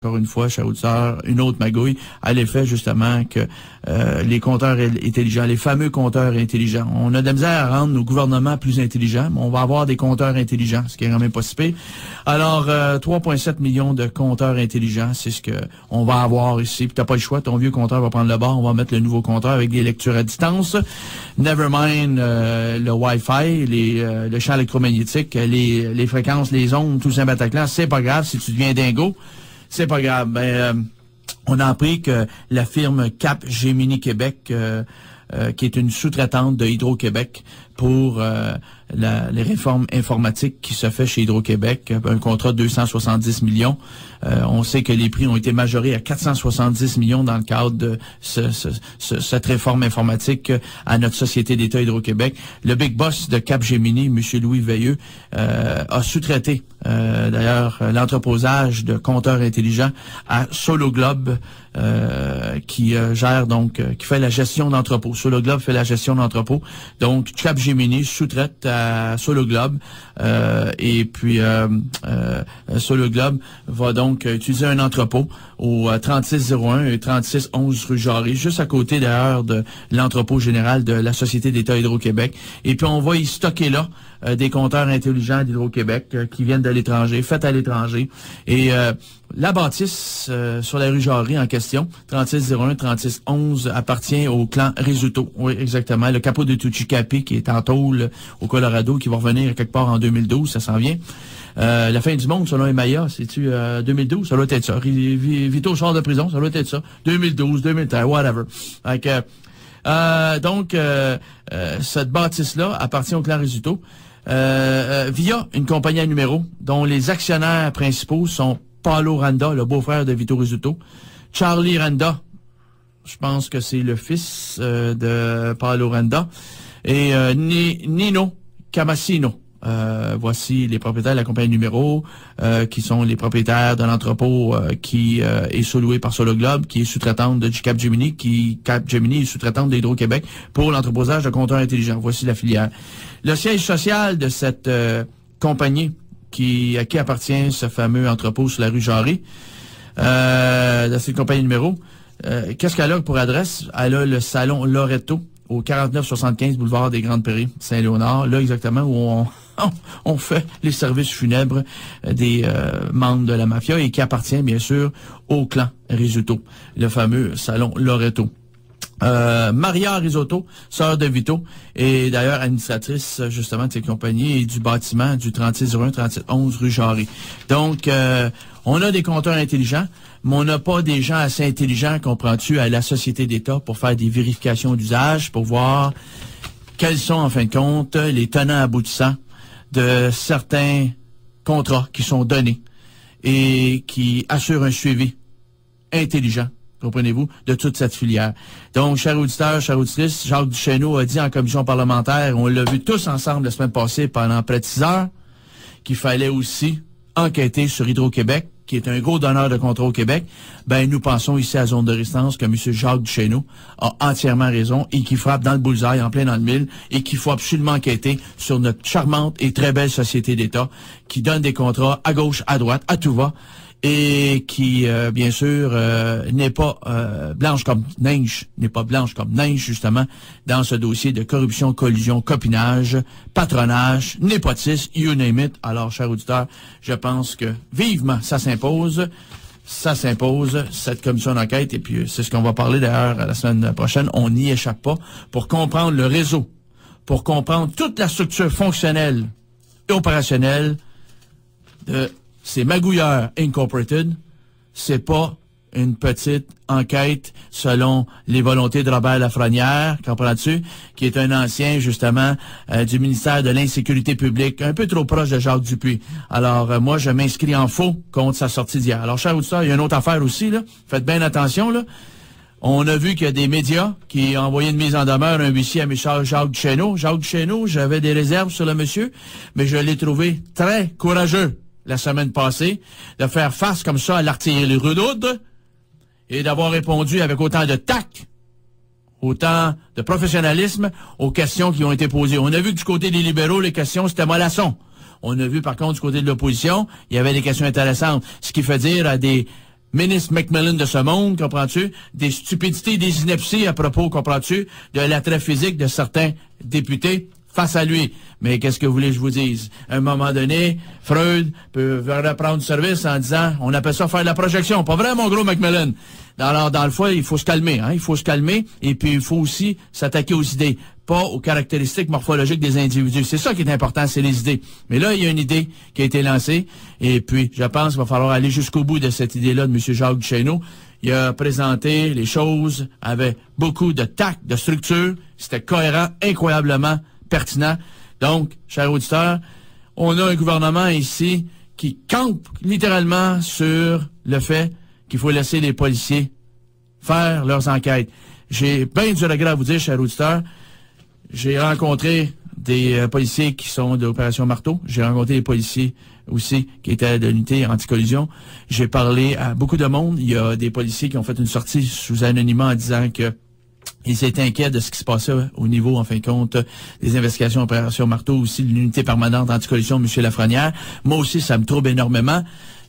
encore une fois, cher auditeur, une autre magouille à l'effet justement que les compteurs intelligents, les fameux compteurs intelligents, on a de la misère à rendre nos gouvernements plus intelligents, mais on va avoir des compteurs intelligents, ce qui est quand même pas si pire. Alors, 3,7 millions de compteurs intelligents, c'est ce que on va avoir ici. Puis t'as pas le choix, ton vieux compteur va prendre le bord, on va mettre le nouveau compteur avec des lectures à distance. Never mind le Wi-Fi, le champ électromagnétique, les fréquences, les ondes, tout ça Bataclan, c'est pas grave si tu deviens dingo. C'est pas grave. On a appris que la firme Capgemini Québec, qui est une sous-traitante de Hydro-Québec pour les réformes informatiques qui se fait chez Hydro-Québec, un contrat de 270 millions. On sait que les prix ont été majorés à 470 millions dans le cadre de cette réforme informatique à notre Société d'État Hydro-Québec. Le big boss de Capgemini, M. Louis Veilleux, a sous-traité d'ailleurs l'entreposage de compteurs intelligents à SoloGlobe, qui gère donc, qui fait la gestion d'entrepôt. SoloGlobe fait la gestion d'entrepôt. Donc, Capgemini sous-traite à SoloGlobe, et puis SoloGlobe va donc utiliser un entrepôt au 3601 et 3611 rue Jarry, juste à côté d'ailleurs de l'entrepôt général de la Société d'État Hydro-Québec. Et puis on va y stocker là des compteurs intelligents d'Hydro-Québec qui viennent de l'étranger, faits à l'étranger. Et la bâtisse sur la rue Jarry en question, 3601, 3611, appartient au clan Rizzuto. Oui, exactement. Le capot de Tuccicapi qui est en tôle au Colorado, qui va revenir quelque part en 2012, ça s'en vient. La fin du monde, selon Emaya, c'est-tu 2012? Ça doit être ça. Vito sort de prison, ça doit être ça. 2012, 2013, whatever. Donc, cette bâtisse-là appartient au clan Rizzuto via une compagnie à numéro dont les actionnaires principaux sont Paolo Randa, le beau-frère de Vito Rizzuto, Charlie Randa, je pense que c'est le fils de Paolo Randa, et Nino Camassino. Voici les propriétaires de la compagnie numéro, qui sont les propriétaires de l'entrepôt qui est sous-loué par SoloGlobe, qui est sous-traitante de Capgemini, Capgemini est sous-traitante d'Hydro-Québec pour l'entreposage de compteurs intelligents. Voici la filière. Le siège social de cette compagnie à qui appartient ce fameux entrepôt sur la rue Jarry, de cette compagnie numéro, qu'est-ce qu'elle a pour adresse? Elle a le salon Loretto au 4975 boulevard des Grandes Prairies, Saint-Léonard, là exactement où on fait les services funèbres des membres de la mafia et qui appartient bien sûr au clan Rizzuto, le fameux salon Loretto. Maria Risotto, sœur de Vito, est d'ailleurs administratrice justement de cette compagnie et du bâtiment du 3601, 3711 rue Jarry. Donc, on a des compteurs intelligents, mais on n'a pas des gens assez intelligents, comprends-tu, à la Société d'État pour faire des vérifications d'usage, pour voir quels sont en fin de compte les tenants aboutissants de certains contrats qui sont donnés et qui assurent un suivi intelligent, comprenez-vous, de toute cette filière. Donc, chers auditeurs, chères auditrices, Jacques Duchesneau a dit en commission parlementaire, on l'a vu tous ensemble la semaine passée pendant près de 6 heures, qu'il fallait aussi enquêter sur Hydro-Québec, qui est un gros donneur de contrats au Québec. Ben, nous pensons ici à Zone de Résistance que M. Jacques Duchesneau a entièrement raison et qui frappe dans le bullseye, en plein dans le mille, et qu'il faut absolument enquêter sur notre charmante et très belle Société d'État qui donne des contrats à gauche, à droite, à tout va, et qui, bien sûr, n'est pas blanche comme neige, justement, dans ce dossier de corruption, collusion, copinage, patronage, népotisme, you name it. Alors, chers auditeurs, je pense que vivement, ça s'impose, cette commission d'enquête, et puis c'est ce qu'on va parler d'ailleurs la semaine prochaine, on n'y échappe pas, pour comprendre le réseau, pour comprendre toute la structure fonctionnelle et opérationnelle de c'est Magouilleurs Incorporated, c'est pas une petite enquête selon les volontés de Robert Lafrenière, comprends-tu, qui est un ancien, justement, du ministère de l'Insécurité publique, un peu trop proche de Jacques Dupuis. Alors, moi, je m'inscris en faux contre sa sortie d'hier. Alors, chers auditeurs, il y a une autre affaire aussi, là. Faites bien attention, là. On a vu qu'il y a des médias qui ont envoyé une mise en demeure, un huissier à M. Jacques Duchesneau. Jacques Duchesneau, j'avais des réserves sur le monsieur, mais je l'ai trouvé très courageux la semaine passée, de faire face comme ça à l'artillerie Redoute et d'avoir répondu avec autant de tact, autant de professionnalisme aux questions qui ont été posées. On a vu que du côté des libéraux, les questions, c'était mollasson. On a vu, par contre, du côté de l'opposition, il y avait des questions intéressantes. Ce qui fait dire à des ministre McMillan de ce monde, comprends-tu? Des stupidités, des inepties à propos, comprends-tu? De l'attrait physique de certains députés face à lui. Mais qu'est-ce que vous voulez que je vous dise? À un moment donné, Freud peut reprendre service en disant, on appelle ça faire de la projection. Pas vrai, mon gros McMillan? Alors, dans le fond, il faut se calmer, hein? Il faut se calmer, et puis il faut aussi s'attaquer aux idées, pas aux caractéristiques morphologiques des individus. C'est ça qui est important, c'est les idées. Mais là, il y a une idée qui a été lancée, et puis je pense qu'il va falloir aller jusqu'au bout de cette idée-là de M. Jacques Duchesneau. Il a présenté les choses avec beaucoup de tact, de structure. C'était cohérent, incroyablement pertinent. Donc, chers auditeurs, on a un gouvernement ici qui campe littéralement sur le fait qu'il faut laisser les policiers faire leurs enquêtes. J'ai bien du regret à vous dire, chers auditeurs, j'ai rencontré des policiers qui sont de l'opération Marteau. J'ai rencontré des policiers aussi qui étaient de l'unité anti-collision. J'ai parlé à beaucoup de monde. Il y a des policiers qui ont fait une sortie sous anonymat en disant que ils étaient inquiets de ce qui se passait au niveau, en fin de compte, des investigations opération Marteau, aussi de l'unité permanente anti-collision, M. Lafrenière. Moi aussi, ça me trouble énormément.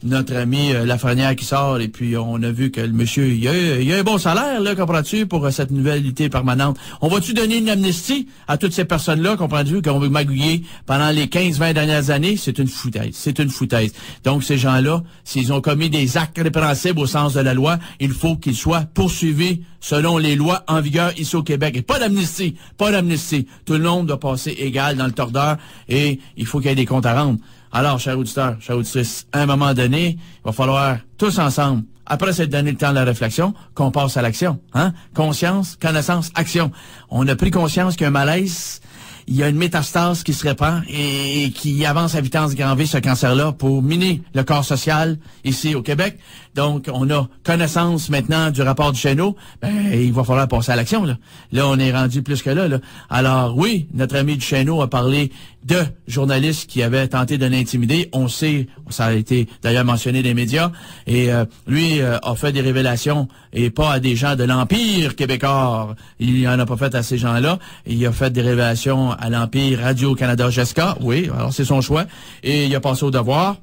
Notre ami Lafrenière qui sort, et puis on a vu que le monsieur, il a un bon salaire, là, comprends-tu, pour cette nouvelle unité permanente. On va-tu donner une amnistie à toutes ces personnes-là, comprends-tu, qu'on veut magouiller pendant les 15-20 dernières années? C'est une foutaise. C'est une foutaise. Donc, ces gens-là, s'ils ont commis des actes répréhensibles au sens de la loi, il faut qu'ils soient poursuivis selon les lois en vigueur ici au Québec. Et pas d'amnistie. Pas d'amnistie. Tout le monde doit passer égal dans le tordeur, et il faut qu'il y ait des comptes à rendre. Alors, chers auditeurs, chers auditrices, à un moment donné, il va falloir tous ensemble, après s'être donné le temps de la réflexion, qu'on passe à l'action. Hein? Conscience, connaissance, action. On a pris conscience qu'il y a un malaise, il y a une métastase qui se répand et qui avance à vitesse grand V, ce cancer-là, pour miner le corps social ici au Québec. Donc, on a connaissance maintenant du rapport Duchesneau. Il va falloir passer à l'action, là. Là, on est rendu plus que là, là. Alors, oui, notre ami Duchesneau a parlé de journalistes qui avaient tenté de l'intimider. On sait, ça a été d'ailleurs mentionné dans les médias, et lui a fait des révélations, et pas à des gens de l'Empire québécois. Il n'en a pas fait à ces gens-là. Il a fait des révélations à l'Empire Radio-Canada-Jessica. Oui, alors c'est son choix. Et il a passé au devoir.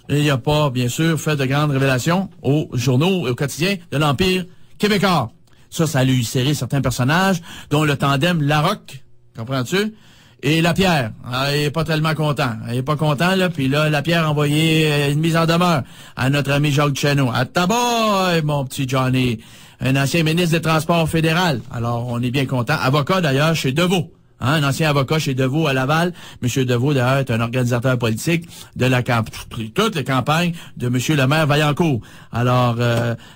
Et il n'a pas, bien sûr, fait de grandes révélations aux journaux et aux quotidiens de l'Empire québécois. Ça a lui serré certains personnages, dont le tandem Larocque, comprends-tu? Et Lapierre. Il est pas tellement content. Il est pas content, là. Puis là, Lapierre a envoyé une mise en demeure à notre ami Jacques Duchesneau. À tabac, mon petit Johnny. Un ancien ministre des Transports fédéral. Alors, on est bien content. Avocat, d'ailleurs, chez Deveau. Hein, un ancien avocat chez Deveau à Laval. Monsieur Deveau, d'ailleurs, est un organisateur politique de la toute la campagne de Monsieur le maire Vaillancourt. Alors,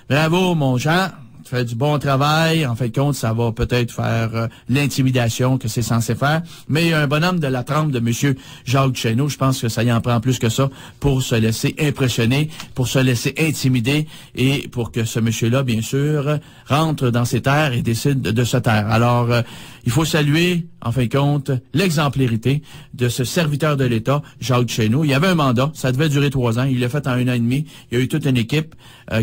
bravo, mon Jean. Tu fais du bon travail. En fin de compte, ça va peut-être faire l'intimidation que c'est censé faire. Mais il y a un bonhomme de la trempe de M. Jacques Duchesneau. Je pense que ça y en prend plus que ça pour se laisser impressionner, pour se laisser intimider et pour que ce monsieur-là, bien sûr, rentre dans ses terres et décide de se taire. Alors, il faut saluer, en fin de compte, l'exemplarité de ce serviteur de l'État, Jacques Duchesneau. Il y avait un mandat, ça devait durer 3 ans. Il l'a fait en 1 an et demi. Il y a eu toute une équipe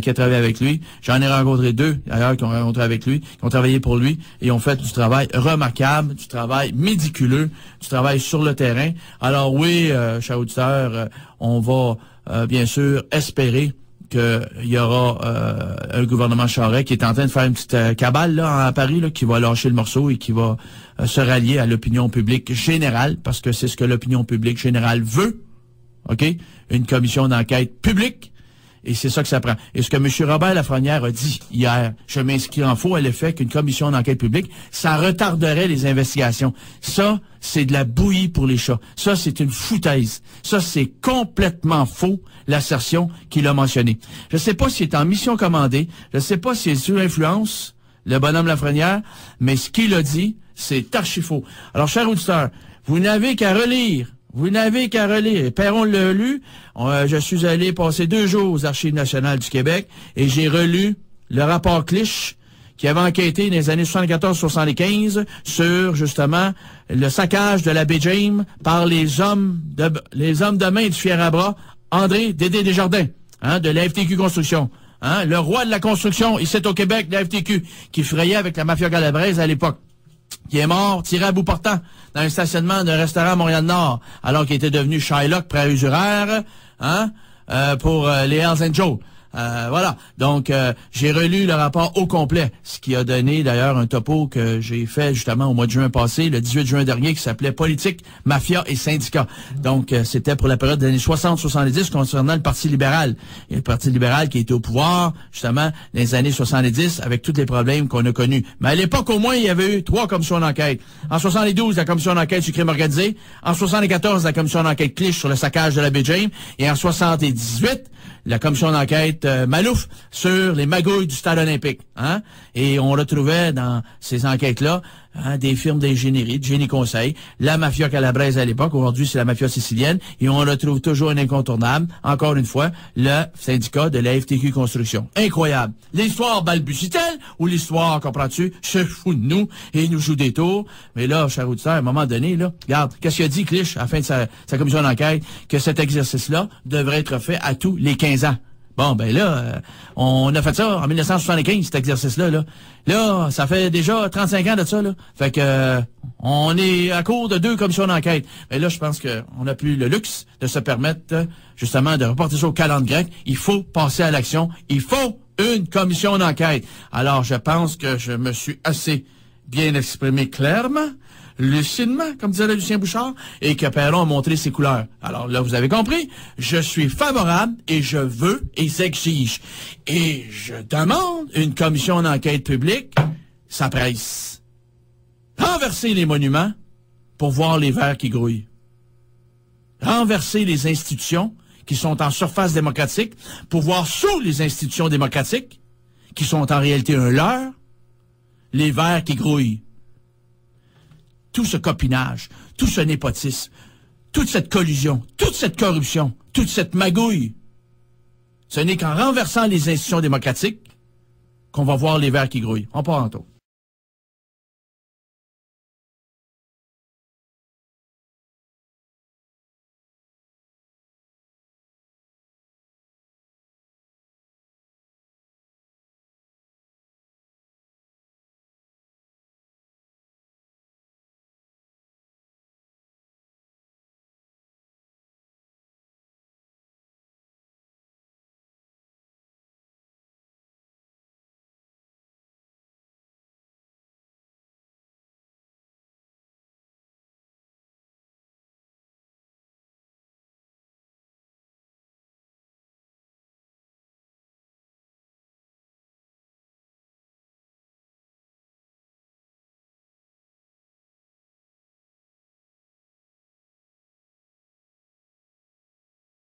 qui a travaillé avec lui. J'en ai rencontré 2, d'ailleurs, qui ont rencontré avec lui, qui ont travaillé pour lui et ont fait du travail remarquable, du travail médiculeux, du travail sur le terrain. Alors oui, chers auditeurs, on va bien sûr espérer qu'il y aura un gouvernement Charest qui est en train de faire une petite cabale là à Paris, là, qui va lâcher le morceau et qui va se rallier à l'opinion publique générale, parce que c'est ce que l'opinion publique générale veut. OK? Une commission d'enquête publique. Et c'est ça que ça prend. Et ce que M. Robert Lafrenière a dit hier, je m'inscris en faux à l'effet qu'une commission d'enquête publique, ça retarderait les investigations. Ça, c'est de la bouillie pour les chats. Ça, c'est une foutaise. Ça, c'est complètement faux, l'assertion qu'il a mentionnée. Je ne sais pas s'il est en mission commandée, je ne sais pas s'il est sous influence, le bonhomme Lafrenière, mais ce qu'il a dit, c'est archi faux. Alors, chers auditeurs, vous n'avez qu'à relire. Vous n'avez qu'à relire. Perron l'a lu. Je suis allé passer 2 jours aux Archives nationales du Québec et j'ai relu le rapport Clich qui avait enquêté dans les années 74-75 sur, justement, le saccage de la baie James par les hommes de main du fier à bras, André Dédé Desjardins, hein, de la FTQ Construction. Hein, le roi de la construction, ici au Québec, de la FTQ, qui frayait avec la mafia calabraise à l'époque, qui est mort, tiré à bout portant, dans un stationnement d'un restaurant à Montréal-Nord, alors qu'il était devenu Shylock pré-usuraire, hein, pour les Hells Angels. Voilà. Donc, j'ai relu le rapport au complet, ce qui a donné d'ailleurs un topo que j'ai fait justement au mois de juin passé, le 18 juin dernier, qui s'appelait Politique, mafia et syndicats. Donc, c'était pour la période des années 60-70 concernant le Parti libéral. Et le Parti libéral qui était au pouvoir, justement, dans les années 70, avec tous les problèmes qu'on a connus. Mais à l'époque, au moins, il y avait eu 3 commissions d'enquête. En 72, la commission d'enquête sur le crime organisé. En 74, la commission d'enquête Clich sur le saccage de la baie James. Et en 78, la commission d'enquête Malouf sur les magouilles du stade olympique. Hein? Et on retrouvait dans ces enquêtes-là des firmes d'ingénierie, de génie conseil, la mafia calabraise à l'époque, aujourd'hui c'est la mafia sicilienne, et on retrouve toujours un incontournable, encore une fois, le syndicat de la FTQ Construction. Incroyable. L'histoire balbutie-t-elle, ou l'histoire, comprends-tu, se fout de nous et nous joue des tours. Mais là, cher auditeur, à un moment donné, là, regarde, qu'est-ce qu'il a dit Clich à la fin de sa commission d'enquête? Que cet exercice-là devrait être fait à tous les 15 ans. Bon, ben là, on a fait ça en 1975, cet exercice-là. Là, ça fait déjà 35 ans de ça. Là. Fait que on est à court de 2 commissions d'enquête. Mais là, je pense qu'on n'a plus le luxe de se permettre, justement, de reporter ça au calendrier grec. Il faut passer à l'action. Il faut une commission d'enquête. Alors, je pense que je me suis assez bien exprimé clairement, lucidement, comme disait Lucien Bouchard, et que Perron a montré ses couleurs. Alors là, vous avez compris, je suis favorable et je veux et j'exige. Et je demande une commission d'enquête publique, ça presse. Renverser les monuments pour voir les vers qui grouillent. Renverser les institutions qui sont en surface démocratique pour voir sous les institutions démocratiques, qui sont en réalité un leurre, les vers qui grouillent. Tout ce copinage, tout ce népotisme, toute cette collusion, toute cette corruption, toute cette magouille, ce n'est qu'en renversant les institutions démocratiques qu'on va voir les vers qui grouillent. On part en tout.